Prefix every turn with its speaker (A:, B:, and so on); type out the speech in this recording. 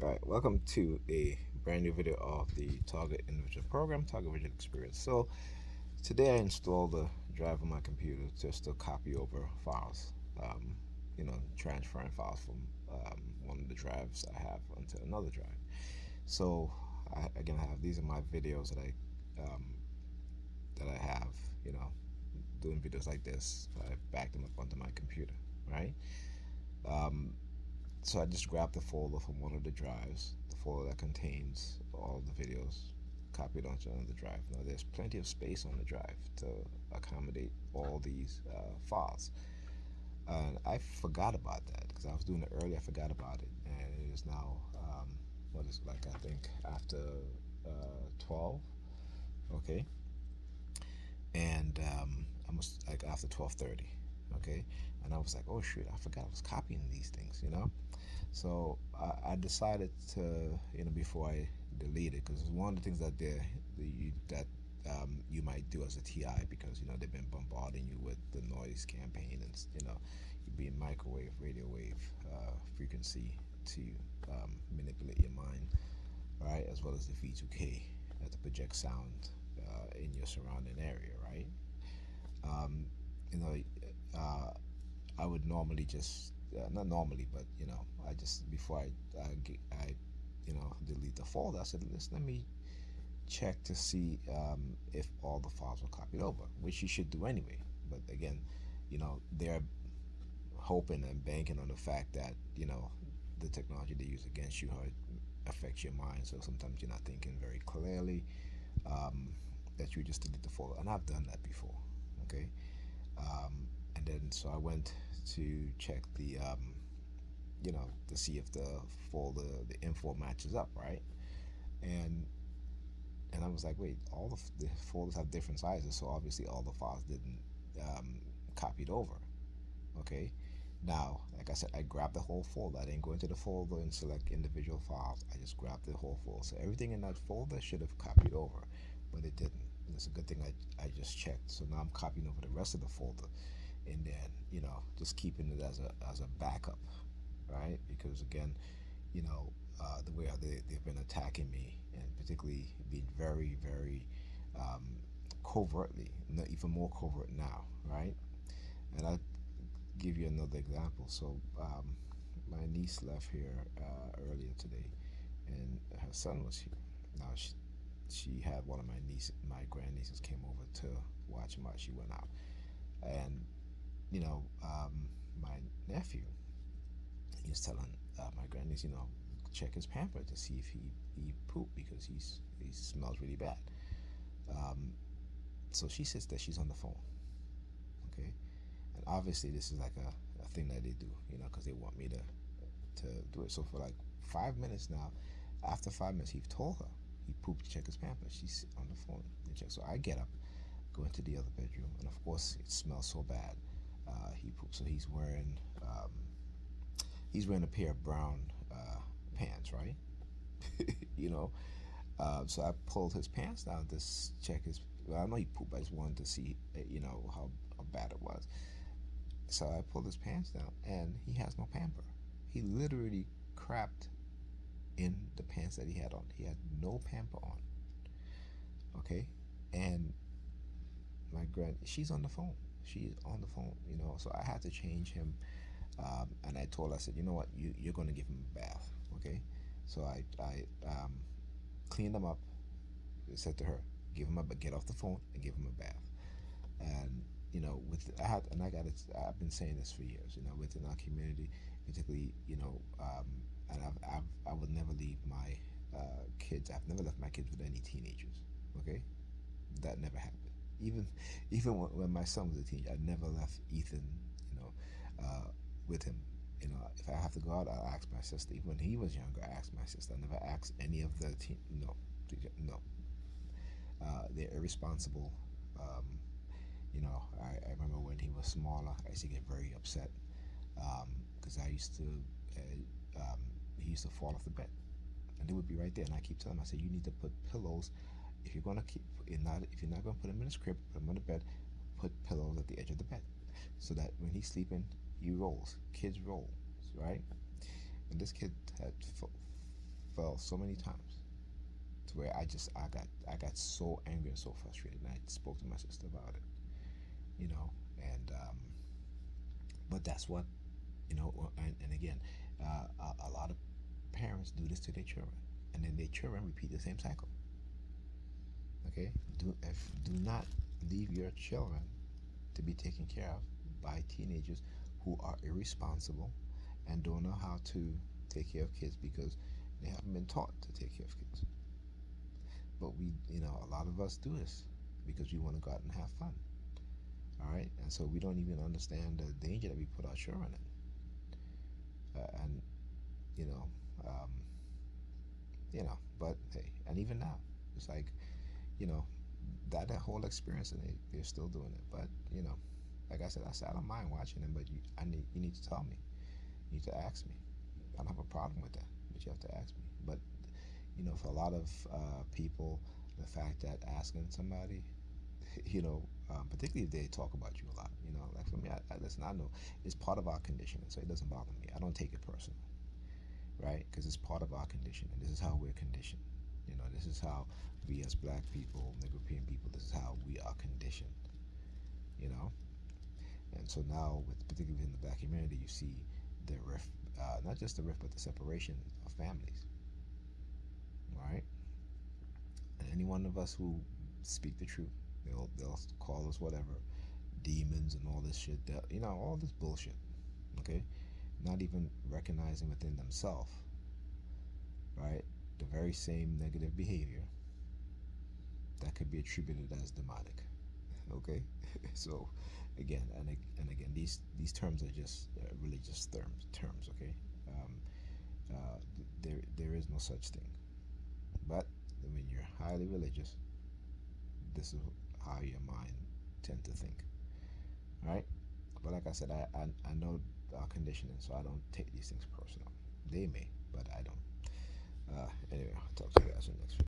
A: All right, welcome to a brand new video of the Target Individual Program, Target Visual Experience. So today I installed the drive on my computer just to copy over files, transferring files from one of the drives I have onto another drive. So again, I have these are my videos that I have, you know, doing videos like this. I backed them up onto my computer, right? Um, So I just grabbed the folder from one of the drives, the folder that contains all the videos copied onto another drive. Now there's plenty of space on the drive to accommodate all these files. And I forgot about that because I was doing it earlier. I forgot about it, and it is now what is it, like I think after 12. Okay, and almost like after 12:30. Okay, and I was like, oh shoot, I forgot I was copying these things. So I decided to, before I delete it, because one of the things that you might do as a TI, because they've been bombarding you with the noise campaign, and you're being microwave, radio wave frequency to manipulate your mind, right? As well as the V2K to project sound in your surrounding area, right? Um, you know, uh, I would normally just not normally, but I just before I delete the folder, I said, let me check to see if all the files were copied over, which you should do anyway. But again, they're hoping and banking on the fact that the technology they use against you, how it affects your mind. So sometimes you're not thinking very clearly. Um, that you just delete the folder, and I've done that before. Okay, and then so I went to check to see if the folder, the info matches up, right? And and I was like, wait, all the folders have different sizes, so obviously all the files didn't copied over. Okay. Now, like I said, I grabbed the whole folder. I didn't go into the folder and select individual files. I just grabbed the whole folder. So everything in that folder should have copied over, but it didn't. And it's a good thing I just checked. So now I'm copying over the rest of the folder, and then just keeping it as a backup, right? Because again, the way they've been attacking me, and particularly being very, very um, covertly, not even more covert now, right? And I give you another example. So my niece left here earlier today, and her son was here. Now she had one of my grandnieces came over to watch him while she went out, and my nephew, he was telling my grandniece, check his pamper to see if he pooped because he smells really bad. Um, so she sits there, she's on the phone, okay, and obviously this is like a thing that they do, because they want me to do it. So for like 5 minutes now, after 5 minutes, he told her he pooped to check his pamper. She's on the phone and check. So I get up, go into the other bedroom, and of course it smells so bad. He pooped. So he's wearing a pair of brown pants, right? you know. So I pulled his pants down to check his. Well, I know he pooped. I just wanted to see, how bad it was. So I pulled his pants down, and he has no pamper. He literally crapped in the pants that he had on. He had no pamper on. Okay, and she's on the phone. She's on the phone. So I had to change him. And I told her, I said, you know what, you're going to give him a bath. Okay, so I cleaned him up. Said to her, give him get off the phone and give him a bath. And I got it. I've been saying this for years. Within our community, particularly, and I would never leave my kids. I've never left my kids with any teenagers. Okay, that never happened. Even even when my son was a teenager, I never left Ethan. You know, with him. If I have to go out, I'll ask my sister. Even when he was younger, I asked my sister. I never asked any of the teen. No, no. They're irresponsible. Um, I remember when he was smaller, I used to get very upset because I used to. He used to fall off the bed, and they would be right there. And I keep telling him, I said, you need to put pillows. If you're gonna keep, if you're not gonna put him in his crib, put him on the bed. Put pillows at the edge of the bed, so that when he's sleeping, he rolls. Kids roll, right? And this kid had fell so many times to where I got so angry and so frustrated, and I spoke to my sister about it, you know, and but that's what and again, a lot of parents do this to their children, and then their children repeat the same cycle. Okay, do not leave your children to be taken care of by teenagers who are irresponsible and don't know how to take care of kids because they haven't been taught to take care of kids. But a lot of us do this because we want to go out and have fun. All right, and so we don't even understand the danger that we put our children in. And you know, um, but hey, and even now, it's like, you know, that whole experience, and they're still doing it. But like I said, I don't mind watching them, but you need to tell me. You need to ask me. I don't have a problem with that, but you have to ask me. But for a lot of people, the fact that asking somebody, particularly if they talk about you a lot, like for me, I listen. I know it's part of our conditioning, so it doesn't bother me. I don't take it personal, right? Because it's part of our conditioning. This is how we're conditioned. This is how we as Black people, European people, this is how we are conditioned. You know, and so now, particularly in the Black community, you see the rift, not just the rift, but the separation of families. Right? And any one of us who speak the truth, they'll call us whatever, demons and all this shit. That all this bullshit. Okay, not even recognizing within themselves, right, the very same negative behavior that could be attributed as demonic. Okay, so again and again, these terms are just religious terms. Okay, um, there is no such thing. But when you're highly religious, this is how your mind tend to think. Right? But like I said, I know our conditioning, so I don't take these things personal. They may.